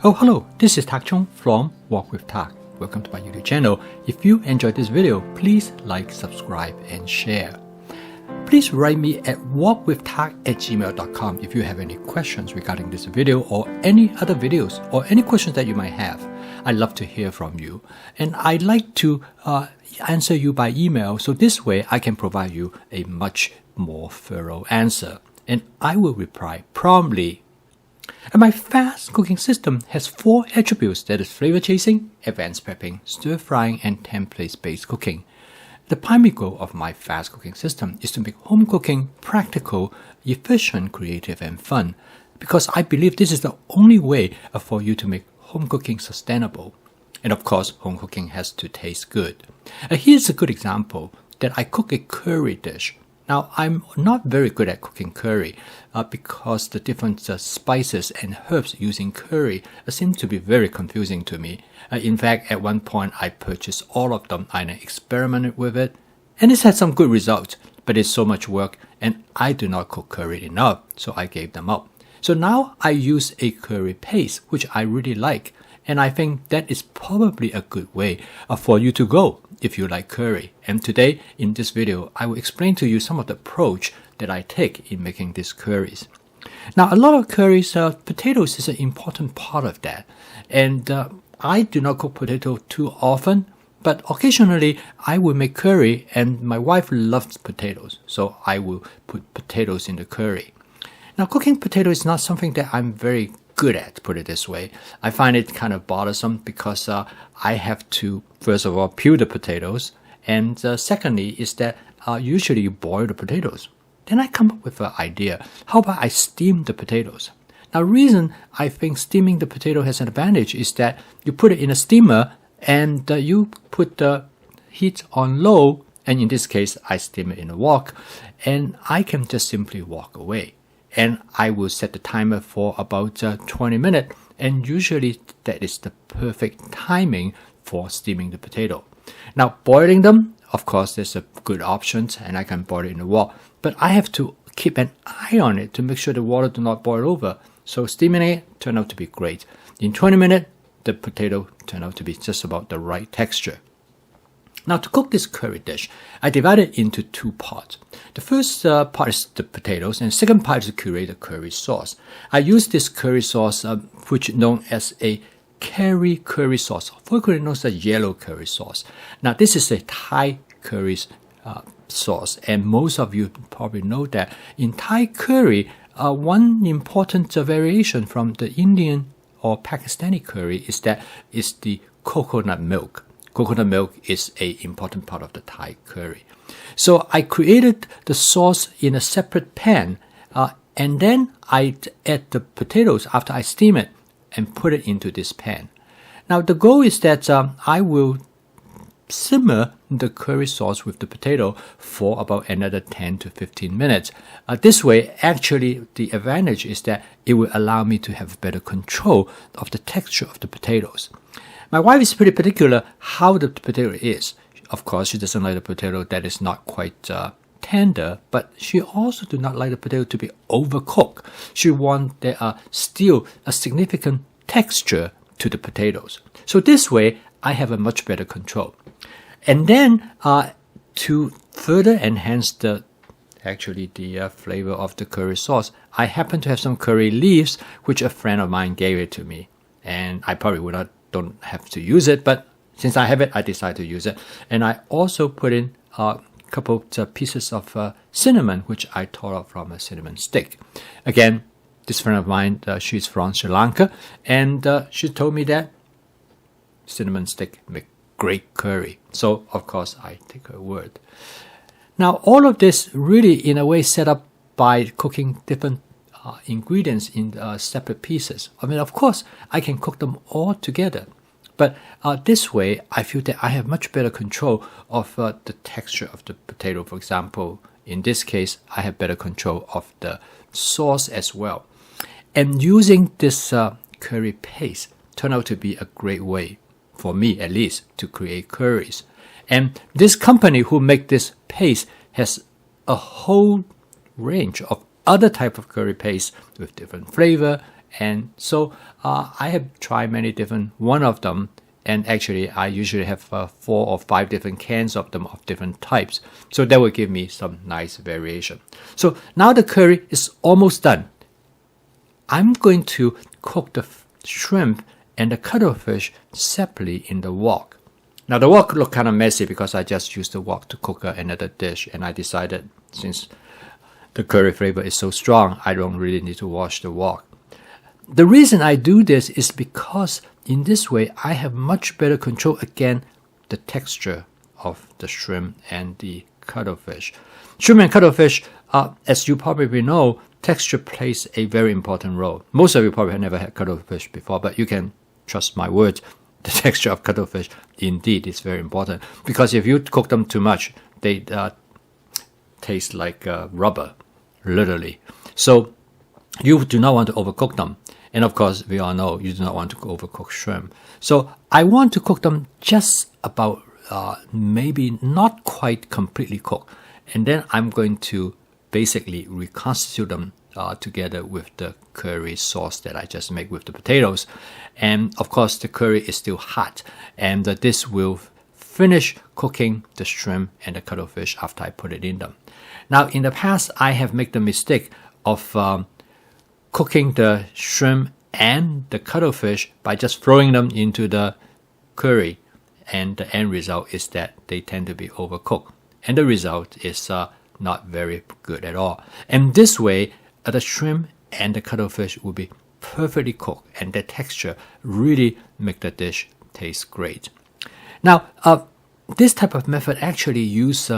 Oh, hello, this is Tak Chung from Walk with Tak. Welcome to my YouTube channel. If you enjoyed this video, please like, subscribe, and share. Please write me at walkwithtak@gmail.com if you have any questions regarding this video or any other videos or any questions that you might have. I'd love to hear from you. And I'd like to answer you by email, so this way I can provide you a much more thorough answer. And I will reply promptly. And my fast cooking system has 4 attributes, that is flavor chasing, advanced prepping, stir frying, and templates-based cooking. The primary goal of my fast cooking system is to make home cooking practical, efficient, creative, and fun, because I believe this is the only way for you to make home cooking sustainable. And of course, home cooking has to taste good. Here's a good example that I cook a curry dish. Now, I'm not very good at cooking curry because the different spices and herbs used in curry seem to be very confusing to me. In fact, at one point, I purchased all of them and I experimented with it. And it's had some good results, but it's so much work and I do not cook curry enough, so I gave them up. So now I use a curry paste, which I really like. And I think that is probably a good way for you to go if you like curry. And today, in this video, I will explain to you some of the approach that I take in making these curries. Now, a lot of curries, potatoes is an important part of that. And I do not cook potato too often, but occasionally I will make curry and my wife loves potatoes. So I will put potatoes in the curry. Now, cooking potato is not something that I'm very good at, put it this way. I find it kind of bothersome because I have to, first of all, peel the potatoes. And secondly is that usually you boil the potatoes. Then I come up with an idea. How about I steam the potatoes? Now, the reason I think steaming the potato has an advantage is that you put it in a steamer and you put the heat on low. And in this case, I steam it in a wok. And I can just simply walk away. And I will set the timer for about 20 minutes. And usually that is the perfect timing for steaming the potato. Now, boiling them, of course, there's a good option and I can boil it in the wok. But I have to keep an eye on it to make sure the water do not boil over. So steaming it turned out to be great. In 20 minutes, the potato turned out to be just about the right texture. Now, to cook this curry dish, I divide it into 2 parts. The first part is the potatoes, and the second part is to create a curry sauce. I use this curry sauce, which is known as a curry sauce, frequently known as a yellow curry sauce. Now, this is a Thai curry sauce, and most of you probably know that in Thai curry, one important variation from the Indian or Pakistani curry is the coconut milk. Coconut milk is an important part of the Thai curry. So I created the sauce in a separate pan, and then I add the potatoes after I steam it and put it into this pan. Now the goal is that I will simmer the curry sauce with the potato for about another 10 to 15 minutes. This way, actually, the advantage is that it will allow me to have better control of the texture of the potatoes. My wife is pretty particular how the potato is. Of course, she doesn't like the potato that is not quite tender, but she also does not like the potato to be overcooked. She wants there still a significant texture to the potatoes. So this way, I have a much better control. And then to further enhance the flavor of the curry sauce, I happen to have some curry leaves, which a friend of mine gave it to me. And I probably don't have to use it, but since I have it, I decided to use it. And I also put in a couple of pieces of cinnamon, which I tore out from a cinnamon stick. Again, this friend of mine, she's from Sri Lanka, and she told me that cinnamon stick make great curry. So, of course, I take her word. Now, all of this really, in a way, set up by cooking different ingredients in separate pieces. I mean, of course, I can cook them all together. But this way, I feel that I have much better control of the texture of the potato. For example, in this case, I have better control of the sauce as well. And using this curry paste turned out to be a great way, for me at least, to create curries. And this company who make this paste has a whole range of other type of curry paste with different flavor And so I have tried many different one of them. And actually, I usually have 4 or 5 different cans of them of different types. So that will give me some nice variation. So now the curry is almost done. I'm going to cook the shrimp and the cuttlefish separately in the wok. Now the wok looked kind of messy because I just used the wok to cook another dish. And I decided since the curry flavor is so strong, I don't really need to wash the wok. The reason I do this is because in this way, I have much better control again the texture of the shrimp and the cuttlefish. Shrimp and cuttlefish, as you probably know, texture plays a very important role. Most of you probably have never had cuttlefish before, but you can trust my words. The texture of cuttlefish indeed is very important because if you cook them too much, they taste like rubber, literally. So you do not want to overcook them. And of course, we all know you do not want to overcook shrimp. So I want to cook them just about maybe not quite completely cooked. And then I'm going to basically reconstitute them together with the curry sauce that I just made with the potatoes. And of course, the curry is still hot. And this will finish cooking the shrimp and the cuttlefish after I put it in them. Now, in the past, I have made the mistake of cooking the shrimp and the cuttlefish by just throwing them into the curry, and the end result is that they tend to be overcooked, and the result is not very good at all. And this way, the shrimp and the cuttlefish will be perfectly cooked, and the texture really make the dish taste great. Now, this type of method actually use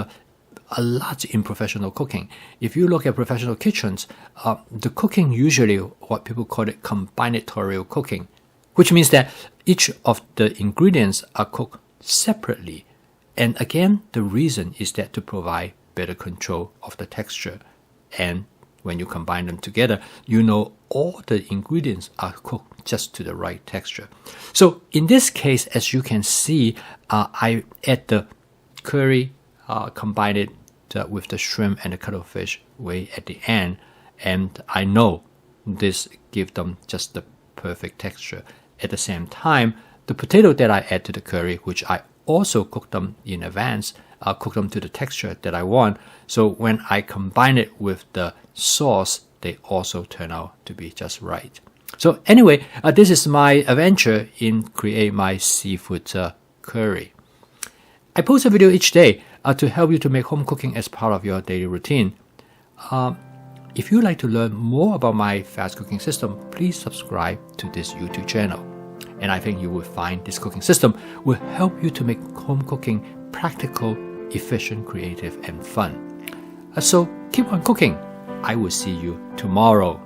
a lot in professional cooking. If you look at professional kitchens, the cooking usually what people call it combinatorial cooking, which means that each of the ingredients are cooked separately. And again, the reason is that to provide better control of the texture. And when you combine them together, you know all the ingredients are cooked just to the right texture. So in this case, as you can see, I add the curry, combine it with the shrimp and the cuttlefish way at the end, and I know this gives them just the perfect texture. At the same time, the potato that I add to the curry, which I also cook them in advance, cook them to the texture that I want. So when I combine it with the sauce, they also turn out to be just right. So anyway, this is my adventure in create my seafood curry. I post a video each day to help you to make home cooking as part of your daily routine. If you'd like to learn more about my fast cooking system, please subscribe to this YouTube channel. And I think you will find this cooking system will help you to make home cooking practical, efficient, creative, and fun. So keep on cooking. I will see you tomorrow.